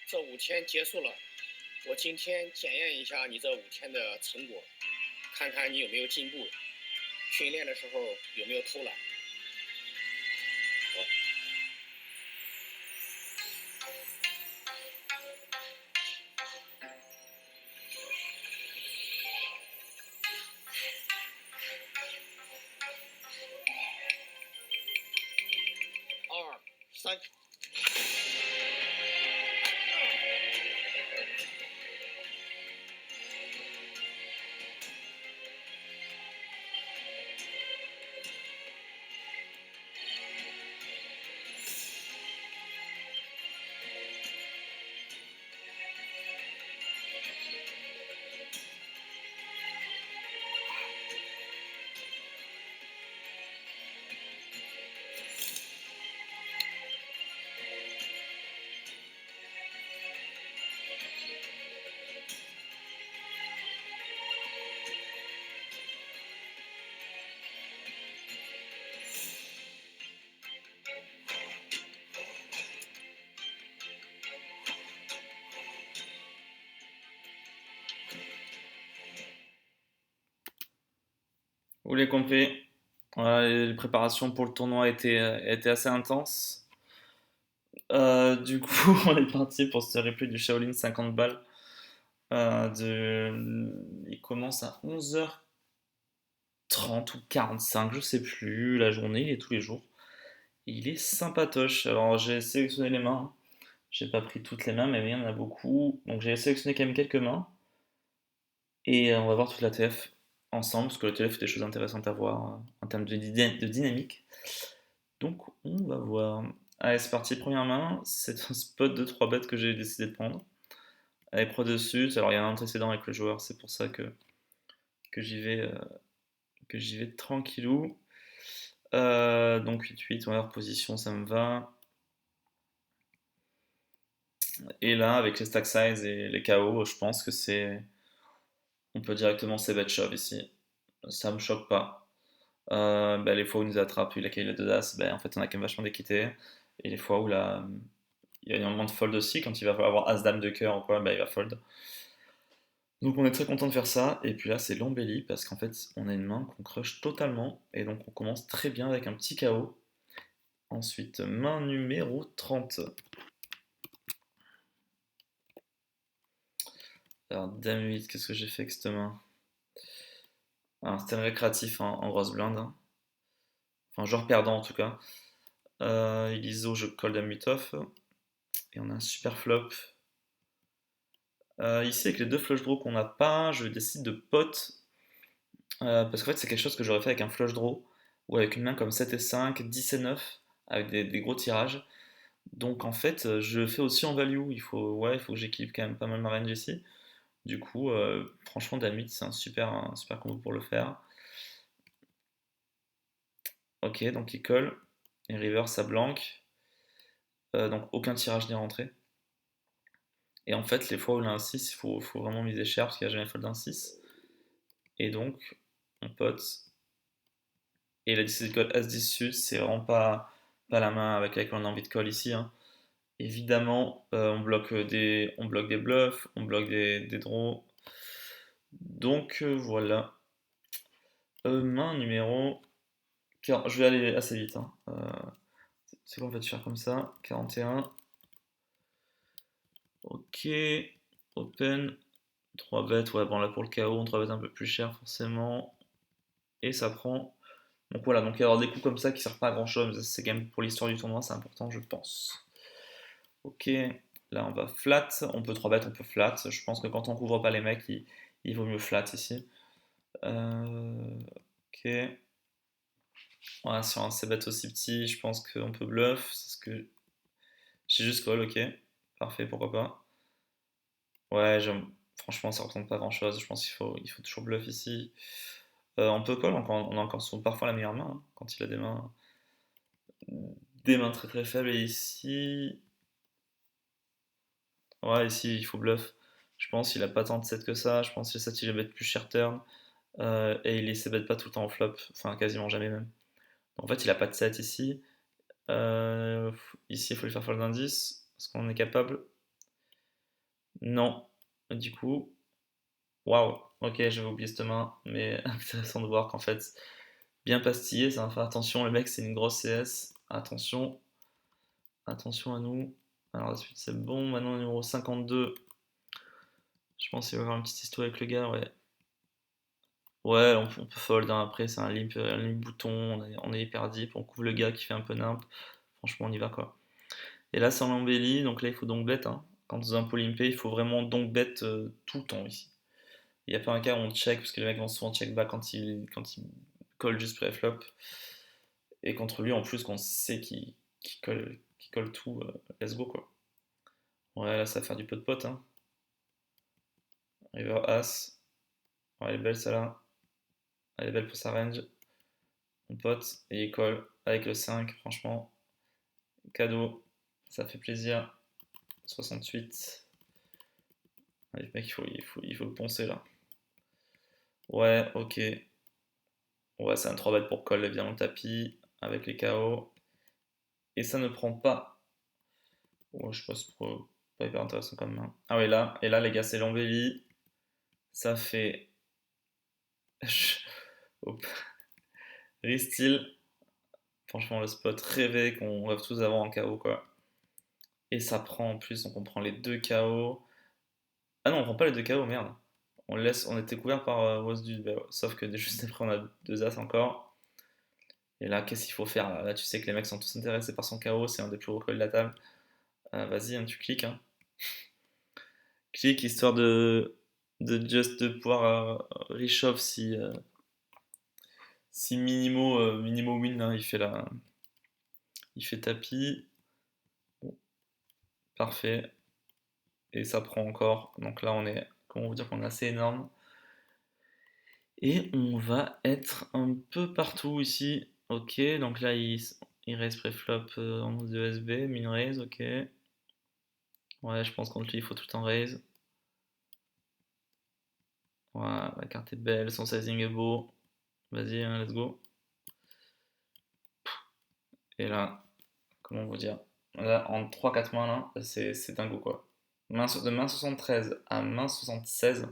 这5天结束了，我今天检验一下你这5天的成果，看看你有没有进步，训练的时候有没有偷懒。好，2、3。Vous l'avez compris, voilà, les préparations pour le tournoi étaient assez intenses. Du coup, on est parti pour ce replay du Shaolin 50 balles. Il commence à 11h30 ou 45, je sais plus, la journée, il est tous les jours. Et il est sympatoche. Alors j'ai sélectionné les mains, j'ai pas pris toutes les mains, mais il y en a beaucoup. Donc j'ai sélectionné quand même quelques mains. Et on va voir toute la TF ensemble, parce que le TF fait des choses intéressantes à voir en termes de dynamique. Donc on va voir. Allez, c'est parti, première main. C'est un spot de 3 bêtes que j'ai décidé de prendre. Avec Pro dessus, alors il y a un antécédent avec le joueur, c'est pour ça que j'y vais, que j'y vais tranquillou. Donc 8-8, on va voir position, ça me va. Et là, avec les stack size et les KO, je pense que c'est. On peut directement c'est bet shove ici. Ça me choque pas. Bah, les fois où il nous attrape, il a qu'il a 2 As, bah, en fait on a quand même vachement d'équité. Et les fois où là, il y a énormément de fold aussi, quand il va avoir As-Dame de cœur ou quoi, bah, il va fold. Donc on est très content de faire ça. Et puis là c'est l'embellie parce qu'en fait on a une main qu'on crush totalement. Et donc on commence très bien avec un petit KO. Ensuite, main numéro 30. Alors Dame 8, qu'est-ce que j'ai fait avec cette main? Alors c'était un récréatif en grosse blinde, hein. Enfin joueur perdant en tout cas. Il ISO, je colle Dame 8 off. Et on a un super flop. Ici, avec les deux flush draws qu'on n'a pas, je décide de pot. Parce qu'en fait, c'est quelque chose que j'aurais fait avec un flush draw. Ou avec une main comme 7 et 5, 10 et 9, avec des gros tirages. Donc en fait, je fais aussi en value. Il faut que j'équilibre quand même pas mal ma range ici. Du coup, franchement, Damit, c'est un super combo pour le faire. Ok, donc il colle. Et river, ça blanque. Donc aucun tirage n'est rentré. Et en fait, les fois où il a un 6, faut vraiment miser cher parce qu'il n'y a jamais fold d'un 6. Et donc, on pote. Et la décision de call As-10 Sud, c'est vraiment pas la main avec laquelle on a envie de call ici, hein. Évidemment, on bloque des bluffs, on bloque des draws. Donc voilà. Main numéro. Je vais aller assez vite, hein. C'est bon, on va faire comme ça. 41. Ok. Open. 3 bêtes. Ouais, bon là pour le KO, on 3 bêtes un peu plus cher forcément. Et ça prend. Donc voilà, donc avoir des coups comme ça qui servent pas à grand chose, c'est quand même pour l'histoire du tournoi, c'est important, je pense. Ok, là on va flat, on peut 3 bêtes, on peut flat. Je pense que quand on couvre pas les mecs, il vaut mieux flat ici. Ok. Ouais, sur un c-bet aussi petit, je pense qu'on peut bluff. C'est ce que j'ai juste call, ok. Parfait, pourquoi pas. Ouais, franchement, ça représente pas grand chose. Je pense il faut toujours bluff ici. On peut call, on a encore parfois la meilleure main, hein, quand il a des mains très très faibles. Et ici, ouais, ici il faut bluff. Je pense qu'il a pas tant de 7 que ça. Je pense que le 7 il est bet plus cher turn. Et il essaie bet pas tout le temps en flop. Enfin, quasiment jamais même. En fait, il a pas de 7 ici. Ici, il faut lui faire fold d'indice. Est-ce qu'on est capable? Non. Du coup, waouh. Ok, j'avais oublié cette main, mais intéressant de voir qu'en fait, bien pastillé, ça va faire attention. Le mec, c'est une grosse CS. Attention, attention à nous. Alors, la suite, c'est bon. Maintenant, numéro 52. Je pense qu'il va y avoir une petite histoire avec le gars, ouais. Ouais, on peut fold, hein. Après, c'est un limp bouton. On est hyper deep. On couvre le gars qui fait un peu nimp. Franchement, on y va, quoi. Et là, c'est en embellie. Donc là, il faut donc bet, hein. Quand dans un polympé, il faut vraiment donc bet tout le temps ici. Il n'y a pas un cas où on check, parce que les mecs vont souvent check back quand il colle juste pré-flop. Et contre lui, en plus, qu'on sait qu'il colle tout, let's go quoi. Ouais, là, ça va faire du pot-pot, hein. River As. Ouais, elle est belle celle-là. Elle est belle pour sa range. Mon pote. Et il colle avec le 5, franchement. Cadeau. Ça fait plaisir. 68. Ouais, le mec, il faut le poncer là. Ouais, ok. Ouais, c'est un 3 bet pour call bien le tapis. Avec les KO. Et ça ne prend pas. Ouais, je pense pas hyper intéressant comme main. Ah ouais, là, et là, les gars, c'est l'embellie. Ça fait. Hop. Ristil. Franchement, le spot rêvé qu'on rêve tous d'avoir en KO, quoi. Et ça prend en plus, donc on prend les deux KO. Ah non, on prend pas les deux KO, merde. On était couvert par Rose du. Bah, sauf que juste après, on a deux As encore. Et là, qu'est-ce qu'il faut faire là? Là, tu sais que les mecs sont tous intéressés par son KO, c'est un des plus gros calls de la table. Vas-y, hein, tu cliques, hein. Clique histoire de pouvoir reshuffle si Minimo win, hein, il fait tapis. Bon, parfait. Et ça prend encore. Donc là, comment vous dire qu'on est assez énorme. Et on va être un peu partout ici. Ok, donc là, il raise préflop en mode de SB, min raise, ok. Ouais, je pense contre lui, il faut tout le temps raise. Voilà, la carte est belle, son sizing est beau. Vas-y, hein, let's go. Et là, comment vous dire? Là, en 3-4 mains, là, c'est dingo quoi. De main 73 à main 76,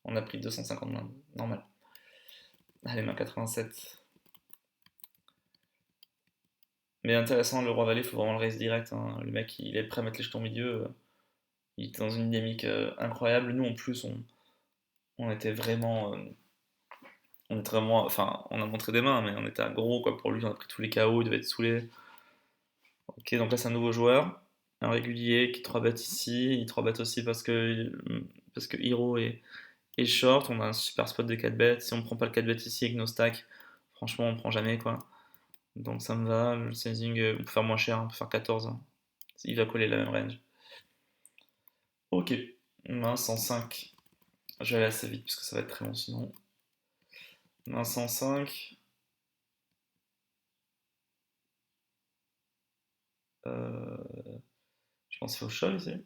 on a pris 250 mains. Normal. Allez, main 87. Mais intéressant, le roi valet, il faut vraiment le raise direct, hein. Le mec, il est prêt à mettre les jetons au milieu. Il était dans une dynamique incroyable. Nous, en plus, on était vraiment. Enfin, on a montré des mains, mais on était à gros quoi. Pour lui, on a pris tous les KO, il devait être saoulé. Ok, donc là, c'est un nouveau joueur. Un régulier qui 3 bet ici. Il 3 bet aussi parce que Hero est short. On a un super spot de 4 bêtes. Si on prend pas le 4 bet ici avec nos stacks, franchement, on prend jamais quoi. Donc ça me va. Le sizing, on peut faire moins cher, on peut faire 14, hein. Il va coller la même range. Ok, main 105. Je vais aller assez vite parce que ça va être très long sinon. Main 105. Je pense qu'il faut shove ici.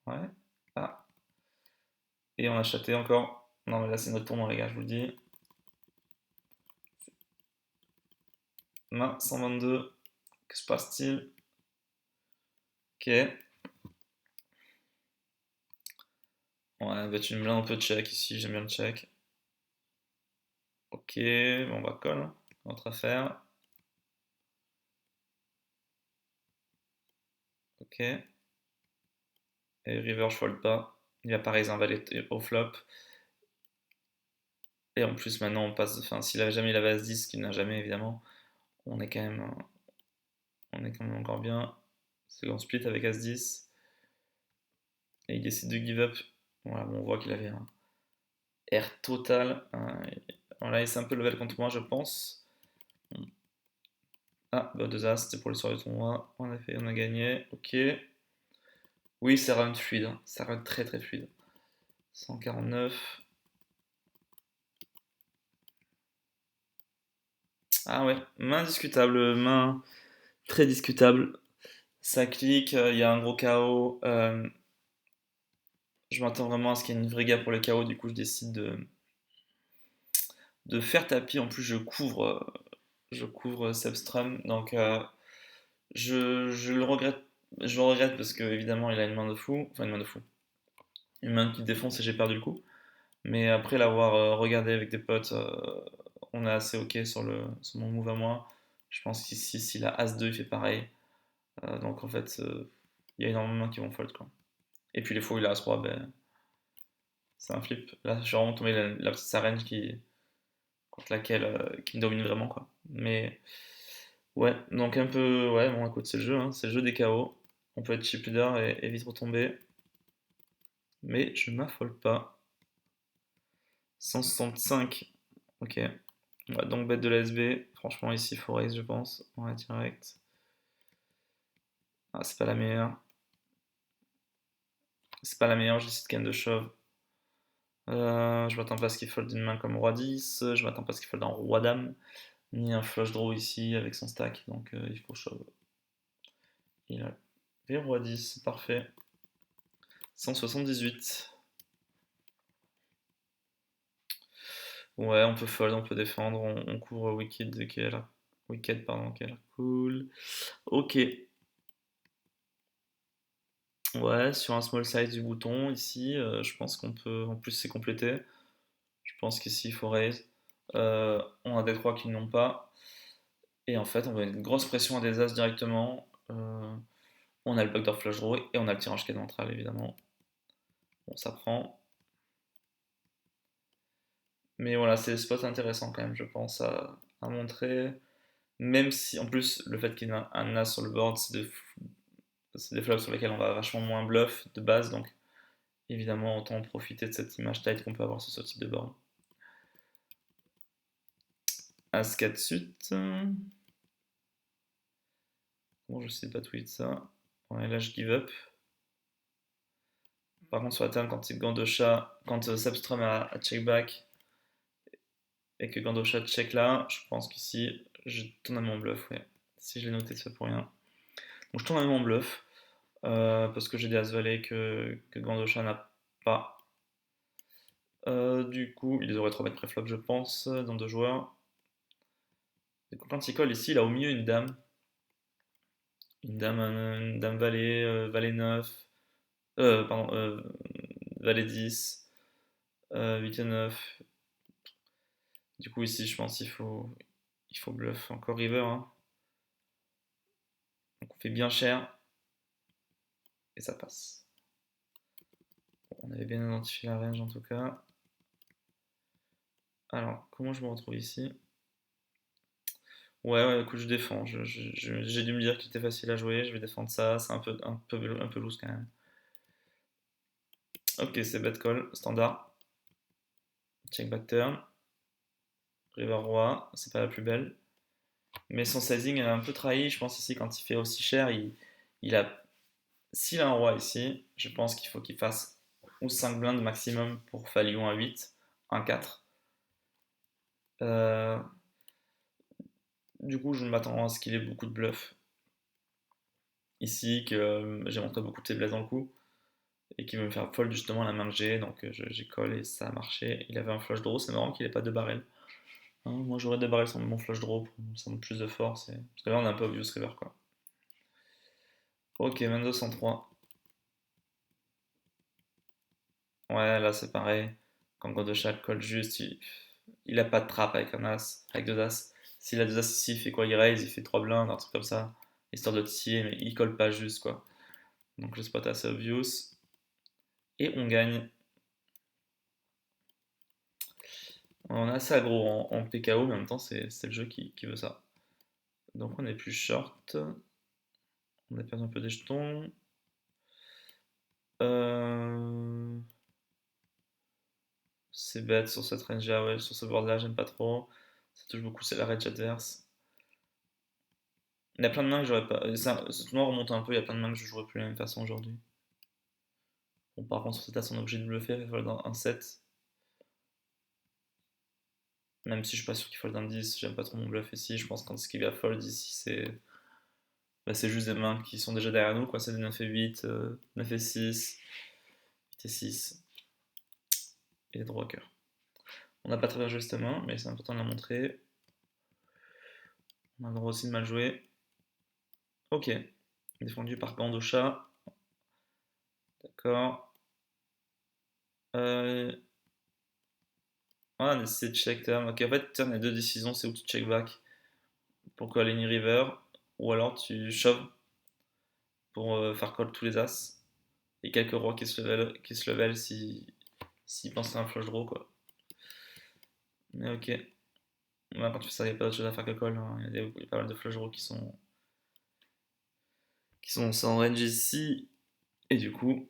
Ouais. Ah. Et on a chaté encore. Non mais là c'est notre tournoi les gars, je vous le dis. Main 122. Que se passe-t-il? Ok. Ouais, bah tu me mets un peu de check ici, j'aime bien le check. Ok, bon, on va call, hein. Notre affaire. Ok. Et river, je fold pas. Il a pas raise un valet au flop. Et en plus, maintenant, on passe. Enfin, s'il avait jamais il avait As-10, ce qu'il n'a jamais, évidemment, on est quand même, encore bien. C'est qu'on split avec As-10. Et il décide de give up. Voilà, bon, on voit qu'il avait un air total. Voilà, et c'est un peu level contre moi, je pense. Ah, bah 2 As, c'était pour le soir du tournoi. On a gagné. Ok. Oui, ça run fluide, hein. Ça run très très fluide. 149. Ah ouais, main discutable, main très discutable. Ça clique, il y a un gros KO. Je m'attends vraiment à ce qu'il y ait une vraie gap pour le KO, du coup je décide de faire tapis. En plus je couvre Substrum, donc je le regrette parce que évidemment il a une main de fou, enfin une main de fou. une main qui défonce et j'ai perdu le coup. Mais après l'avoir regardé avec des potes, on est assez ok sur mon move à moi. Je pense qu'ici, si la As-2 il fait pareil. Donc en fait, il y a énormément de mains qui vont fold quoi. Et puis les fois où il a As-3, ben, c'est un flip. Là, je suis vraiment tombé la petite arène contre laquelle qui me domine vraiment quoi. Mais ouais, donc un peu, ouais, bon écoute, c'est le jeu, hein, c'est le jeu des KO. On peut être chip leader et vite retomber. Mais je m'affole pas. 165, ok. On va donc bet de la SB. Franchement, ici, il faut raise, je pense. Ouais, direct. Ah, c'est pas la meilleure. C'est pas la meilleure, j'ai cette canne de shove. Je m'attends pas à ce qu'il fold une main comme roi 10. Je m'attends pas à ce qu'il fold un roi dame. Ni un flush draw ici avec son stack. Donc il faut shove. Il a fait roi 10, parfait. 178. Ouais, on peut fold, on peut défendre. On couvre Wicked qui est là. Wicked, pardon, qui est là. Cool. Ok. Ouais, sur un small size du bouton, ici, je pense qu'on peut. En plus, c'est complété. Je pense qu'ici, il faut raise. On a des 3 qui n'ont pas. Et en fait, on va une grosse pression à des As directement. On a le backdoor flush draw et on a le tirage qui est ventral, évidemment. Bon, ça prend. Mais voilà, c'est des spots intéressants quand même, je pense, à montrer. Même si, en plus, le fait qu'il y ait un As sur le board, c'est des flops sur lesquels on va vachement moins bluff de base. Donc, évidemment, autant en profiter de cette image tight qu'on peut avoir sur ce type de board. As 4 suite. Bon, je sais pas tweet ça. Ouais, là, je give up. Par contre, sur la table, quand c'est Gandosha, quand Substrum a check back et que Gandosha check là, je pense qu'ici, je tourne à mon bluff, ouais. Si je l'ai noté, c'est pas pour rien. Donc je tourne à mon bluff, parce que j'ai des As-Valet que Gandosha n'a pas. Du coup, il aurait 3 bêtes préflop, je pense, dans 2 joueurs. Du coup, quand il colle ici, il a au milieu une dame. Une dame Valet, Valet 9, pardon, Valet 10, 8 et 9. Du coup, ici, je pense qu'il faut bluff encore river, hein. Donc, on fait bien cher et ça passe. Bon, on avait bien identifié la range en tout cas. Alors, comment je me retrouve ici? Ouais, ouais, écoute, je défends. J'ai dû me dire qu'il était facile à jouer. Je vais défendre ça. C'est un peu loose quand même. Ok, c'est bet call, standard. Check back turn. River roi, c'est pas la plus belle. Mais son sizing est un peu trahi. Je pense ici, quand il fait aussi cher, il a. S'il a un roi ici, je pense qu'il faut qu'il fasse ou 5 blindes maximum pour Falion à 8, 1 4. Euh, du coup, je m'attends à ce qu'il ait beaucoup de bluff. Ici, que j'ai montré beaucoup de faiblesse dans le coup et qui veut me faire fold justement la main que j'ai. Donc j'ai call et ça a marché. Il avait un flush draw, c'est marrant qu'il ait pas de barrel. Hein, moi j'aurais des barrels sur mon flush draw pour ça donne plus de force. Parce que là on a un peu obvious river quoi. Ok, 2203. Ouais, là c'est pareil. Quand Godochat colle juste, il a pas de trap avec un as, avec 2 as. S'il a 2 as ici, il fait quoi? Il raise, il fait 3 blindes, un truc comme ça. Histoire de titiller, mais il colle pas juste quoi. Donc le spot est assez obvious. Et on gagne. On est assez aggro en PKO, mais en même temps c'est le jeu qui veut ça. Donc on est plus short. On a perdu un peu des jetons. Euh, C'est bête sur cette range là, ouais, sur ce board là, j'aime pas trop. Ça touche beaucoup, c'est la range adverse. Il y a plein de mains que j'aurais pas. Ce tournoi remonte un peu, il y a plein de mains que je jouerais plus de la même façon aujourd'hui. Bon, par contre, sur cette tasse, on est obligé de bluffer, il fold un 7. Même si je suis pas sûr qu'il fold un 10, j'aime pas trop mon bluff ici. Je pense que quand ce qu'il va fold ici, c'est juste des mains qui sont déjà derrière nous, quoi. C'est des 9 et 8, 9 et 6, 8 et 6, et des droits cœur. On n'a pas très bien joué cette main, mais c'est important de la montrer. On a le droit aussi de mal jouer. Ok, défendu par Gandosha. D'accord. Euh, on a décidé de check turn. Ok, en fait, turn, il y a deux décisions, c'est où tu check back pour call any river, ou alors tu shoves pour faire call tous les as, et quelques rois qui se level si, s'ils pensent à un flush draw, quoi. Mais ok. Ouais, quand tu fais ça, il n'y a pas d'autre chose à faire que call, hein. Il y a pas mal de flush draws qui sont sans range ici, et du coup,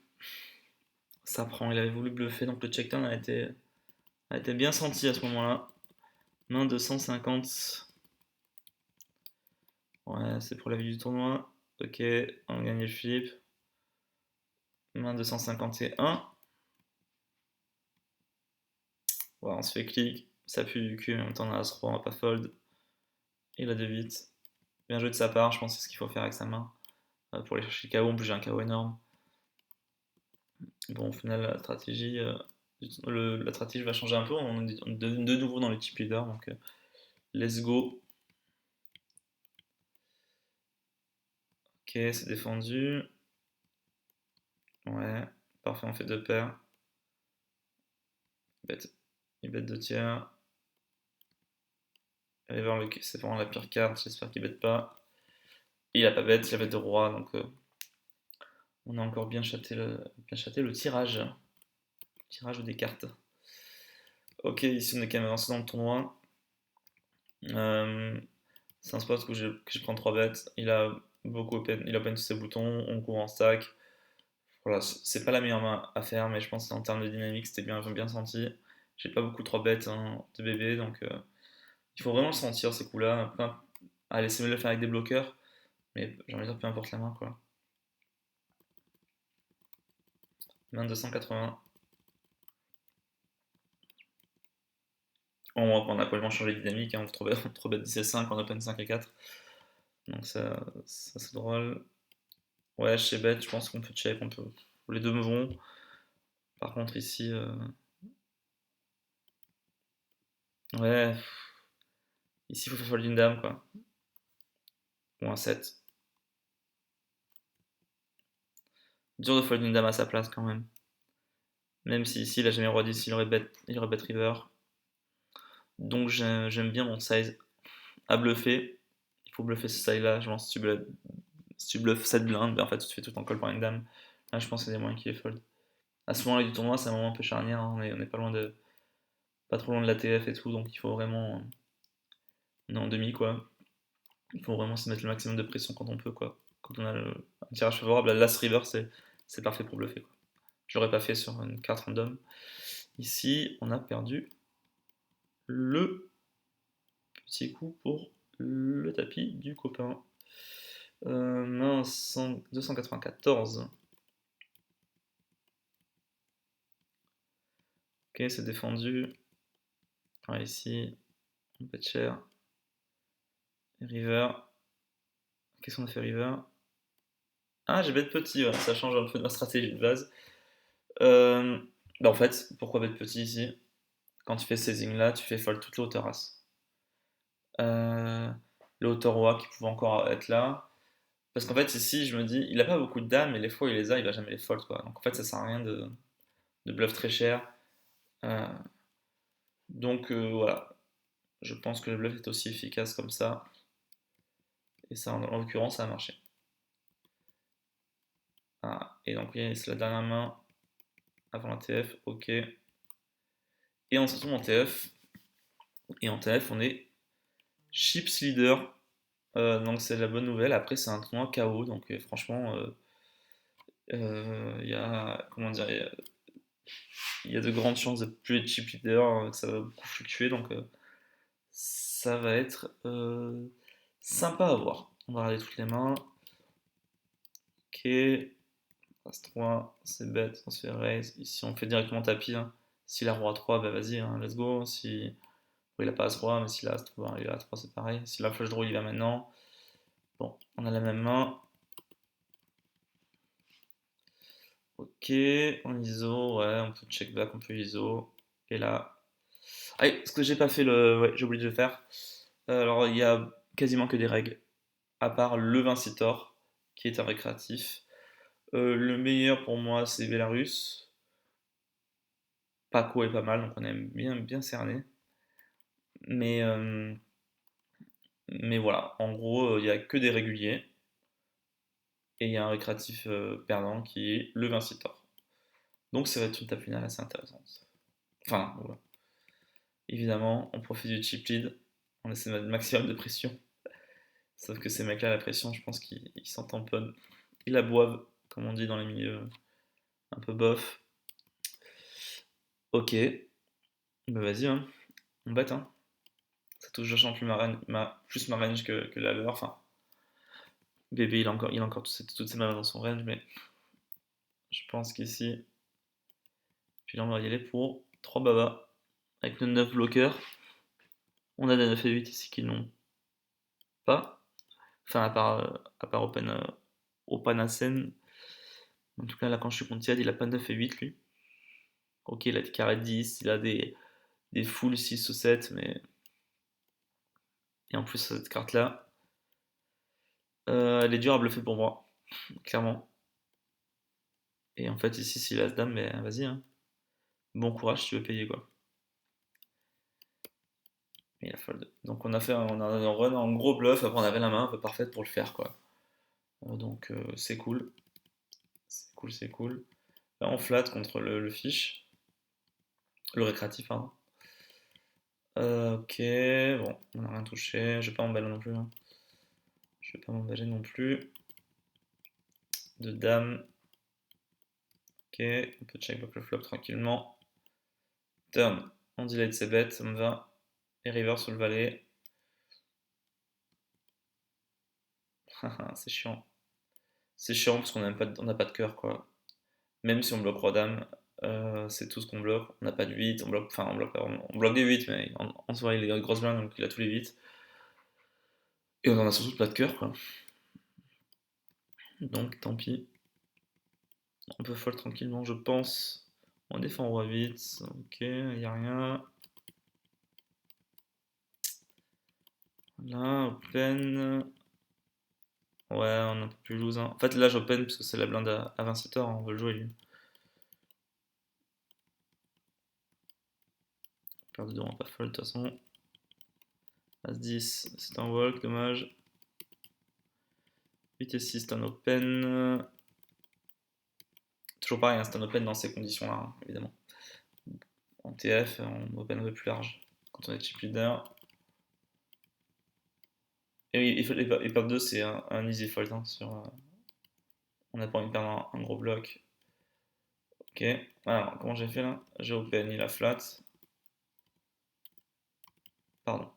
ça prend. Il avait voulu bluffer, donc le check turn a été bien senti à ce moment-là. Main 250. Ouais, c'est pour la vie du tournoi. Ok, on a gagné le flip. Main 251. Ouais, on se fait clic. Ça pue du cul, mais en même temps on a As-Roi, on va pas fold. Il a 2-8. Bien joué de sa part, je pense que c'est ce qu'il faut faire avec sa main. Pour aller chercher le KO, en plus j'ai un KO énorme. Bon, au final, la stratégie va changer un peu. On est de nouveau dans le type leader, donc let's go. Ok, c'est défendu. Ouais, parfait, on fait deux paires. Il bête deux tiers. River, c'est vraiment la pire carte, j'espère qu'il bête pas. Et il a pas bête, il avait deux rois, donc on a encore bien chaté le tirage. Tirage des cartes. Ok, ici on est quand même avancé dans le tournoi. Euh, c'est un spot que je prends 3 bêtes. Il open tous ses boutons, on court en stack. Voilà, c'est pas la meilleure main à faire, mais je pense qu'en termes de dynamique, c'était bien senti. J'ai pas beaucoup 3 bêtes hein, de bébé, donc il faut vraiment le sentir ces coups-là. Allez, c'est mieux de le faire avec des bloqueurs, mais j'ai envie de dire peu importe la main quoi. Main 280. On a complètement changé de dynamique, hein, on trouve 10 et 5, on open 5 et 4. Donc ça c'est drôle. Ouais, chez bet, je pense qu'on peut check, on peut. Les deux me vont. Par contre ici, ouais, ici il faut faire fold une dame quoi. Ou un 7. Dur de fold une dame à sa place quand même. Même si ici il a jamais roi 10, il aurait bet river. Donc j'aime bien mon size à bluffer. Il faut bluffer ce size là. Je pense que si tu bluffes 7 blindes, ben en fait tu te fais tout en call par une dame. Là je pense que c'est des moyens qui est fold. À ce moment-là du tournoi, c'est un moment un peu charnière, hein. On est pas loin pas trop loin de la TF et tout, donc il faut vraiment. On est en demi quoi. Il faut vraiment se mettre le maximum de pression quand on peut quoi. Quand on a un tirage favorable, la Last River c'est parfait pour bluffer quoi. Je l'aurais pas fait sur une carte random. Ici, on a perdu le petit coup pour le tapis du copain. Main 294. Ok, c'est défendu. Alors ici, on peut être cher. River. Qu'est-ce qu'on a fait River? Ah, j'ai bet petit, ouais. Ça change un peu de ma stratégie de base. Euh, Bah en fait, pourquoi bet petit ici? Quand tu fais sizing là, tu fais fold toute la hauteur as. Euh, le hauteur roi qui pouvait encore être là. Parce qu'en fait, ici, je me dis, il a pas beaucoup de dames, et les fois où il les a, il va jamais les fold quoi. Donc en fait, ça sert à rien de bluff très cher. Euh, donc voilà, je pense que le bluff est aussi efficace comme ça. Et ça, en l'occurrence, ça a marché. Ah, et donc, oui, c'est la dernière main avant la TF, ok. Et on se retrouve en TF. Et en TF, on est Chips leader. Donc, c'est la bonne nouvelle. Après, c'est un tournoi KO. Donc, franchement, il y a, comment dire, il y a de grandes chances de plus être chip leader, que ça va beaucoup fluctuer. Donc, ça va être sympa à voir. On va regarder toutes les mains. Ok. As-3, c'est bête, on se fait raise. Ici, on fait directement tapis, hein. S'il a roi 3, bah vas-y, hein, let's go. Si bon, il a pas As-3, mais s'il a As-3, il a As-3, c'est pareil. S'il a flush draw, il va maintenant. Bon, on a la même main. Ok, on ISO, ouais, on peut check back, on peut ISO. Et là. Ah, ce que j'ai pas fait, ouais, j'ai oublié de le faire. Alors, il y a quasiment que des règles, à part le Vincitor, qui est un récréatif. Le meilleur pour moi, c'est Belarus. Paco est pas mal, donc on est bien cerné. Mais, euh, mais voilà, en gros, il n'y a que des réguliers. Et il y a un récréatif perdant qui est le Vincitor. Donc ça va être une table finale assez intéressante. Enfin, voilà. Évidemment, on profite du chip lead, on essaie de mettre le maximum de pression. Sauf que ces mecs-là, la pression, je pense qu'ils s'en tamponnent. Ils la boivent, comme on dit dans les milieux un peu bof. Ok, bah vas-y, hein. On bête, hein. Ça touche vachement plus plus ma range que la leur. Enfin, bébé, il a encore toutes ses mains dans son range, mais je pense qu'ici, puis là, on va y aller pour 3 babas avec nos 9 bloqueurs. On a des 9 et 8 ici qui n'ont pas. Enfin, à part Opanasen. En tout cas, là, quand je suis contre Tiad, il a pas 9 et 8 lui. Ok, il a des carrés de 10, il a des full 6 ou 7, mais. Et en plus, cette carte-là, elle est dure à bluffer pour moi, clairement. Et en fait, ici, s'il a As-Dame, ben vas-y, hein. Bon courage si tu veux payer, quoi. Et il a fold. Donc, on a un run en gros bluff, après, on avait la main un peu parfaite pour le faire, quoi. Donc, c'est cool. C'est cool, c'est cool. Là, on flatte contre le fish. Le récréatif, hein. Ok, bon, on n'a rien touché. Je vais pas m'emballer non plus, hein. Je vais pas m'emballer non plus. De dame. Ok, on peut check back le flop tranquillement. Turn, on delay de ses bêtes, ça me va. Et river sur le valet. C'est chiant. C'est chiant parce qu'on n'a pas de cœur, quoi. Même si on bloque roi dame, c'est tout ce qu'on bloque. On n'a pas de 8, on bloque, enfin on bloque des 8, mais en soi il est grosse blindes donc il a tous les 8. Et on en a surtout pas de cœur, quoi. Donc tant pis. On peut fold tranquillement, je pense. On défend roi 8, ok, il a rien. Là, open. Ouais, on a un peu plus loose, hein. En fait, là, j'open parce que c'est la blinde à 27 heures, on veut le jouer lui. Paire de 2, on va pas fold de toute façon. As-10, c'est un walk, dommage. 8 et 6, c'est un open. Toujours pareil, hein, c'est un open dans ces conditions-là, hein, évidemment. En TF, on open un peu plus large quand on est chip leader. Et oui, et paire 2, c'est un easy fold. Hein, on a pas envie de perdre un gros bloc. Ok, alors comment j'ai fait là? J'ai open, il a flat. Pardon.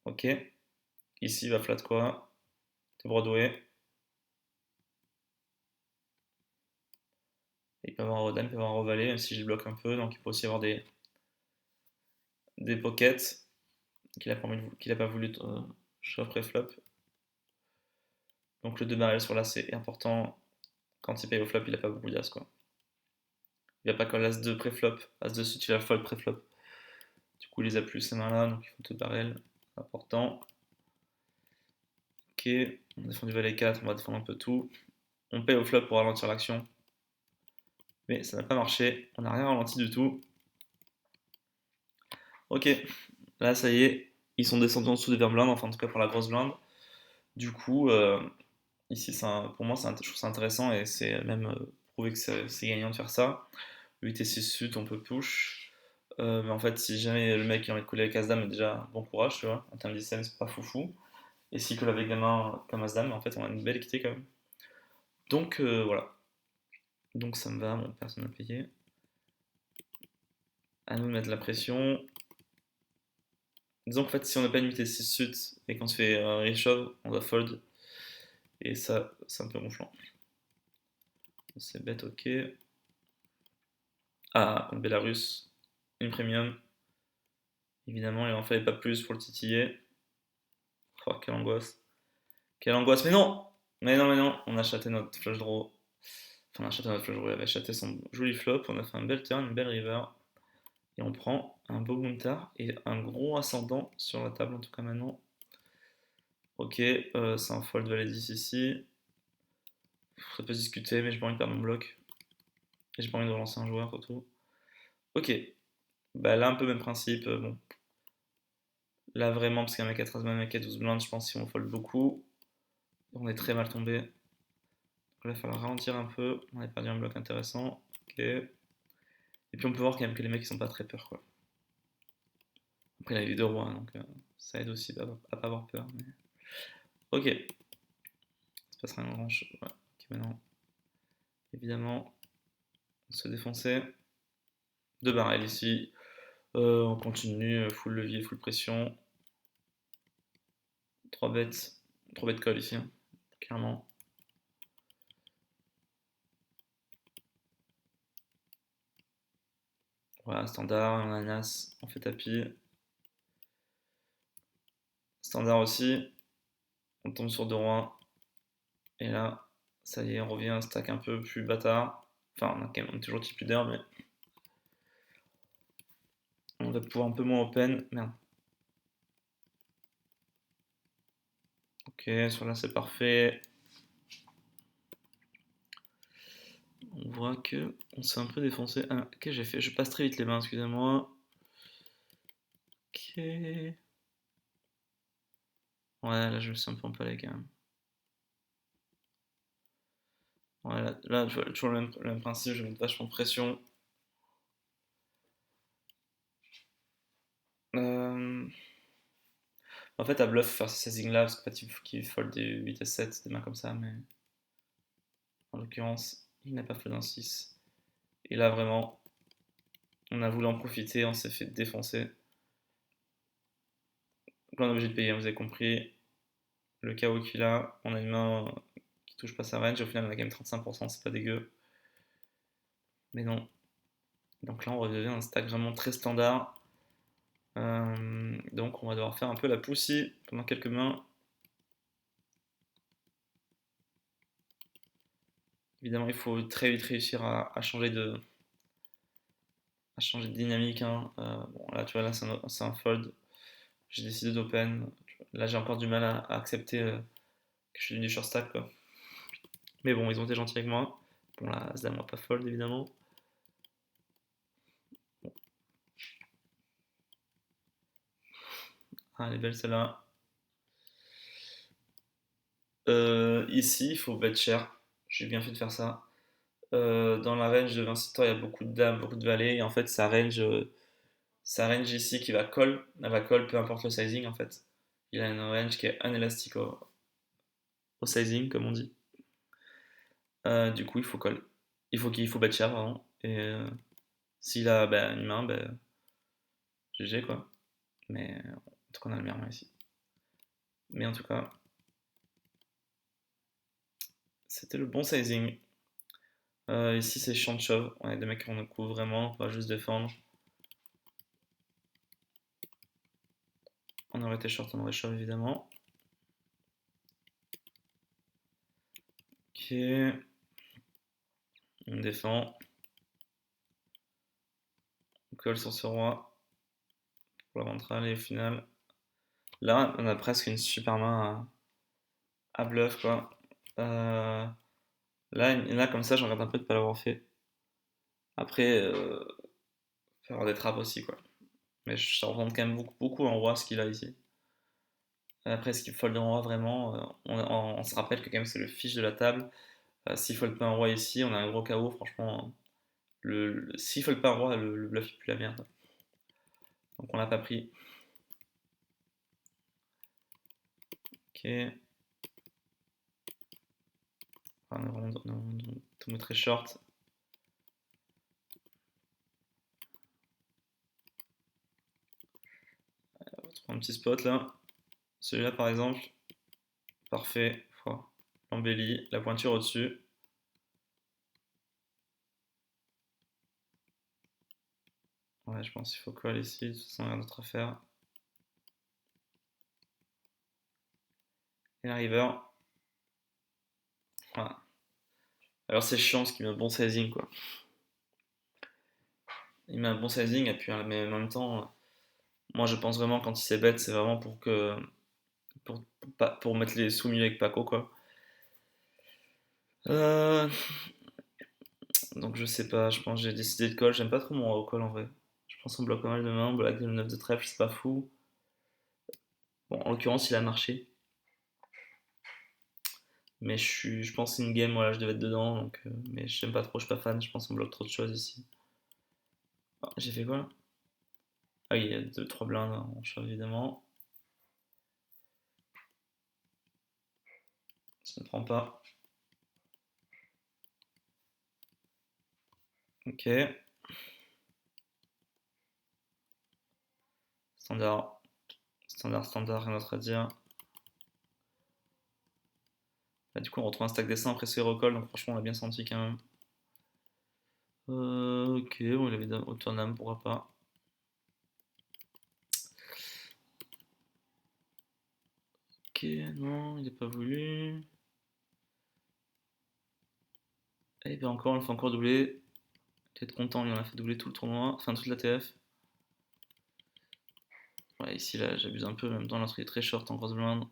Ok, ici il va flat quoi? C'est Broadway. Il peut avoir un rodam, il peut avoir un revalet, même si je bloque un peu, donc il peut aussi avoir des pockets qu'il a pas voulu shove pré-flop. Donc le 2 barrel sur là c'est important. Quand il paye au flop, il a pas beaucoup d'as quoi. Il a pas quand l'as 2 pré-flop, as 2 suite, il a fold pré-flop. Du coup, il les a plus ces mains-là, donc il faut 2 barrel. Important. Ok, on défend du valet 4, on va défendre un peu tout. On paye au flop pour ralentir l'action. Mais ça n'a pas marché, on n'a rien ralenti du tout. Ok, là ça y est, ils sont descendus en dessous des verres blindes, enfin en tout cas pour la grosse blinde. Du coup, ici pour moi je trouve ça intéressant et c'est même prouvé que c'est gagnant de faire ça. 8 et 6 suites, on peut push. Mais en fait, si jamais le mec il a envie de couler avec As-Dame, déjà bon courage, tu vois. En termes d'ICM, c'est pas foufou. Et s'il colle avec des mains comme As-Dame, en fait, on a une belle équité quand même. Donc voilà. Donc ça me va, bon, personne n'a payé. À nous de mettre la pression. Disons qu'en fait, si on n'a pas une 8 et 6 suites et qu'on se fait un reshove, on doit fold. Et ça, c'est un peu gonflant. C'est bête, ok. Ah, contre Belarus, une premium. Évidemment, il en fallait pas plus pour le titiller. Oh, quelle angoisse. Quelle angoisse. Mais non! Mais non, mais non. On a chaté notre flush draw. Enfin, on a chaté notre flush draw. Il avait chaté son joli flop. On a fait un bel turn, une belle river. Et on prend un beau Guntar et un gros ascendant sur la table, en tout cas maintenant. Ok, c'est un fold valet 10 ici. Ça peut se discuter, mais j'ai pas envie de perdre mon bloc. Et j'ai pas envie de relancer un joueur surtout. Ok, bah là un peu même principe. Bon, là vraiment, parce qu'un mec à 13 même mec à 12 blindes, je pense si on fold beaucoup, on est très mal tombé. Donc là, il va falloir ralentir un peu. On a perdu un bloc intéressant. Ok. Et puis on peut voir quand même que les mecs ils sont pas très peur quoi. Après il a eu deux rois, donc ça aide aussi à pas avoir peur. Mais... Ok, ça passera un grand. Ouais. Ok, maintenant, évidemment, on se défoncer. Deux barrels ici. On continue, full levier, full pression. 3 bêtes. 3 bêtes call ici, hein, clairement. Voilà, standard, on a un as, on fait tapis. Standard aussi, on tombe sur deux rois. Et là, ça y est, on revient à un stack un peu plus bâtard. Enfin, on est toujours type leader, mais on va pouvoir un peu moins open. Merde. Ok, sur là c'est parfait. On voit que on s'est un peu défoncé. Ah, qu'est-ce que j'ai fait? Je passe très vite les mains, excusez-moi. Ok. Ouais, là je me sens un peu empalé quand même. Ouais, là, tu vois, toujours le même principe, je vais mettre vachement de pression. Euh, En fait, à bluff, faire ces sizing là, parce qu'en fait, il faut qu'il fold des 8 et 7, des mains comme ça, mais en l'occurrence, il n'a pas fold un 6. Et là, vraiment, on a voulu en profiter, on s'est fait défoncer. Donc là, on est obligé de payer, vous avez compris. Le KO qu'il a, on a une main qui touche pas sa range, au final, on a quand même 35%, c'est pas dégueu. Mais non. Donc là, on redevient un stack vraiment très standard. Donc, on va devoir faire un peu la poussie pendant quelques mains. Évidemment, il faut très vite réussir à changer de dynamique, hein. Bon, là, tu vois, là, c'est un fold. J'ai décidé d'open. Là, j'ai encore du mal à accepter que je suis du short stack, quoi. Mais bon, ils ont été gentils avec moi. Bon, là, As moi pas fold, évidemment. Bon. Ah, elle est belle celle-là. Ici, il faut bet cher. J'ai bien fait de faire ça. Dans la range de Vincitor, il y a beaucoup de dames, beaucoup de valets. Et en fait, sa range ici qui va call, elle va call peu importe le sizing, en fait. Il a une range qui est inélastique au sizing, comme on dit. Du coup, il faut call. Il faut bet cher, vraiment. Et s'il a bah, une main, bah, GG quoi. Mais en tout cas, on a le meilleur main ici. Mais en tout cas, c'était le bon sizing. Ici, c'est champ de chauve. On est des mecs qu'on couvre vraiment, on va juste défendre. On aurait été short, on aurait chauve évidemment. Ok. On défend. On colle sur ce roi pour la ventrale et au final. Là, on a presque une super main à bluff quoi. Là, comme ça, j'en regrette un peu de ne pas l'avoir fait. Après, faire des trappes aussi quoi. Mais ça représente quand même beaucoup en roi ce qu'il a ici. Après, ce qu'il fold en roi vraiment, on se rappelle que quand même c'est le fiche de la table. S'il fold pas un roi ici, on a un gros KO. Franchement, s'il fold pas un roi, le bluff il pue la merde. Donc on l'a pas pris. Ok. Enfin, on tombe très short. On va trouver un petit spot là. Celui-là par exemple, parfait. L'embellie, la pointure au-dessus. Ouais, je pense qu'il faut call ici. De toute façon, rien d'autre à faire. Et la river. Voilà. Alors c'est chiant parce qu'il met un bon sizing quoi. Il met un bon sizing et puis mais en même temps, moi je pense vraiment quand il s'est bête, c'est vraiment pour mettre les sous-milieux avec Paco quoi. Euh, Donc je sais pas, je pense que j'ai décidé de call. J'aime pas trop mon roi au call en vrai. Je pense qu'on bloque pas mal de mains. Black le 9 de trèfle, c'est pas fou. Bon, en l'occurrence, il a marché. Mais je pense que c'est une game, voilà, je devais être dedans. Donc, mais j'aime pas trop, je suis pas fan. Je pense qu'on bloque trop de choses ici. Ah, j'ai fait quoi là? Ah oui, il y a 2-3 blindes en shove évidemment. Ça ne prend pas. Ok. Standard. Standard, rien d'autre à dire. Là, du coup, on retrouve un stack dessin après ce recall, donc franchement, on l'a bien senti quand même. Ok, bon, il avait autant d'âme, pourquoi pas. Ok, non, il n'a pas voulu. Et bien encore, on le fait encore doubler. Peut-être content, il en a fait doubler tout le tournoi, enfin toute la TF. Ouais, ici, là, j'abuse un peu, en même temps, l'autre il est très short en grosse blinde.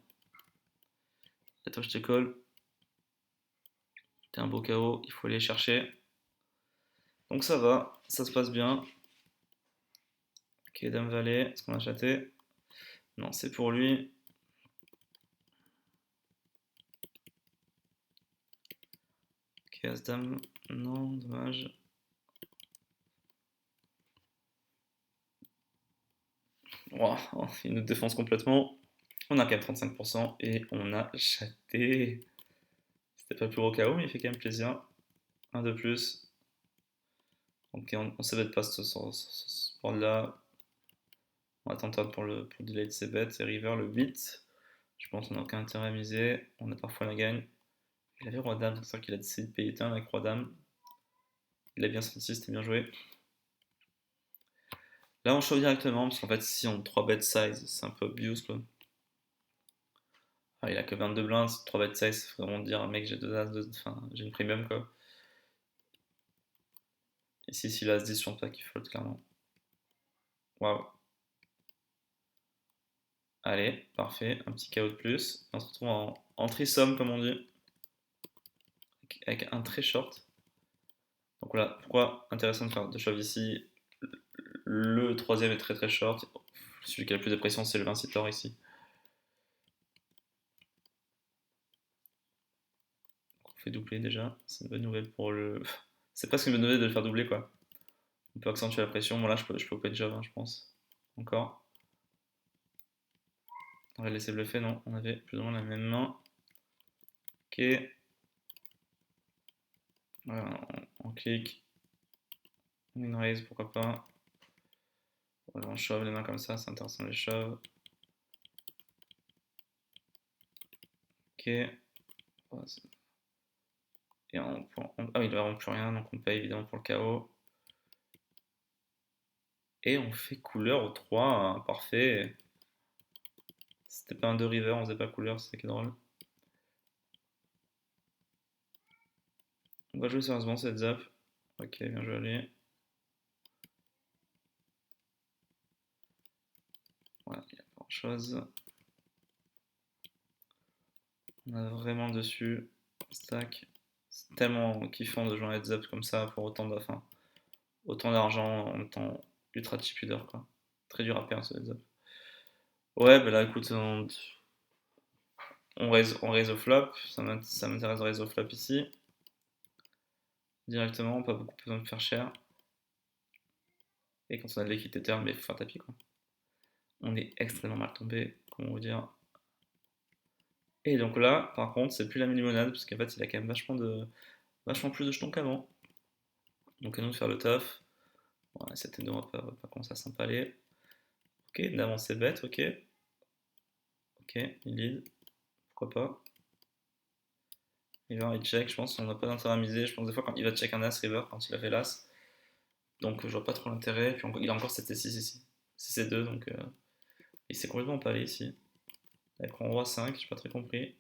Et toi, je te colle. T'es un beau KO, il faut aller chercher. Donc ça va, ça se passe bien. Ok, Dame Valet, est-ce qu'on a chaté? Non, c'est pour lui. Ok, As-Dame, non, dommage. Wow, il nous défonce complètement. On a quand même 35% et on a chaté. C'était pas le plus gros KO, mais il fait quand même plaisir. Un de plus. Ok, on s'ébête pas ce board-là. On attend pour le delay de ses bêtes. Et River le 8. Je pense qu'on n'a aucun intérêt à miser. On a parfois la gagne. Il avait Roi-Dame, c'est ça qu'il a décidé de payer un avec Roi-Dame. Il a bien senti, c'était bien joué. Là, on chauffe directement, parce qu'en fait, si on 3 bet size, c'est un peu abuse quoi. Ah, il a que 22 blindes, 3 bet size, c'est vraiment dire, mec, j'ai deux as, enfin, j'ai une premium quoi. Ici, s'il a As-10, je pense pas qu'il fold clairement. Waouh. Allez, parfait, un petit KO de plus. On se retrouve en threesome, comme on dit, avec un très short. Donc voilà, pourquoi intéressant de faire de shove ici. Le troisième est très très short. Celui qui a le plus de pression, c'est le 20 sitter ici. On fait doubler déjà, c'est une bonne nouvelle pour le. C'est presque une bonne nouvelle de le faire doubler quoi. On peut accentuer la pression. Bon là, je peux open shove, hein, je pense. Encore. On va le laisser bluffer, non? On avait plus ou moins la même main. Ok. Voilà, on clique. Une raise, pourquoi pas. Voilà, on shove les mains comme ça, c'est intéressant les shoves. Ok. Et ah oui, il ne vraiment plus rien, donc on paye évidemment pour le KO. Et on fait couleur au 3, hein, parfait. C'était pas un 2 river, on faisait pas couleur, c'est ça qui est drôle. On va jouer sérieusement cette zap. Ok, bien joué à lui. Voilà, il n'y a pas grand chose. On a vraiment dessus. Stack. C'est tellement kiffant de jouer un heads up comme ça pour autant d'argent en temps ultra cheap leader quoi. Très dur à perdre ce heads up. Ouais, bah là écoute, on raise au flop. Ça m'intéresse de raise au flop ici. Directement, pas beaucoup besoin de faire cher. Et quand on a de l'équité turn, mais il faut faire tapis quoi. On est extrêmement mal tombé, comment vous dire. Et donc là, par contre, c'est plus la même limonade, parce qu'en fait, il a quand même vachement plus de jetons qu'avant. Donc à nous de faire le taf. Ouais, cette N2, on va pas commencer à s'empaler. Ok, d'avance c'est bête, ok. Ok, il lead, pourquoi pas. River il check, je pense qu'on n'a pas d'intérêt à miser. Je pense des fois quand il va check un as, River, quand il a fait l'as. Donc je vois pas trop l'intérêt. Puis il a encore 7 6 ici. 6 et 2, donc il s'est complètement empalé ici. Avec en roi 5, j'ai pas très compris.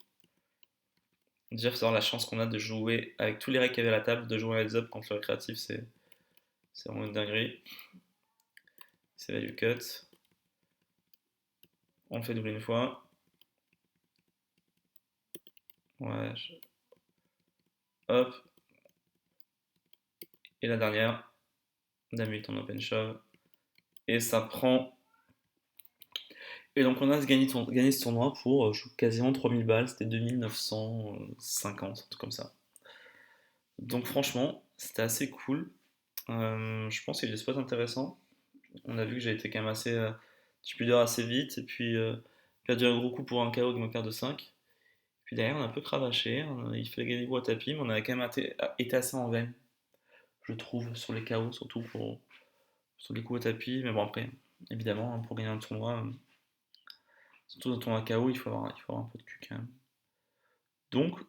Déjà, faut savoir la chance qu'on a de jouer avec tous les règles qu'il y avait à la table, de jouer un heads up contre le récréatif, c'est vraiment une dinguerie. C'est value cut. On le fait doubler une fois. Ouais. Hop. Et la dernière, Dame 8 en open shove. Et ça prend. Et donc on a gagné ce tournoi pour quasiment 3000 balles, c'était 2950, un truc comme ça. Donc franchement, c'était assez cool. Je pense qu'il y a des spots intéressants. On a vu que j'ai été quand même assez, je puis dire, assez vite. Et puis perdu un gros coup pour un KO de mon quart de 5. Puis derrière, on a un peu cravaché. Il fallait gagner gros à tapis, mais on a quand même été assez en veine, je trouve, sur les KO, surtout sur les coups au tapis. Mais bon, après, évidemment, hein, pour gagner un tournoi, surtout dans un tournoi KO, il faut avoir un peu de cul quand même. Donc,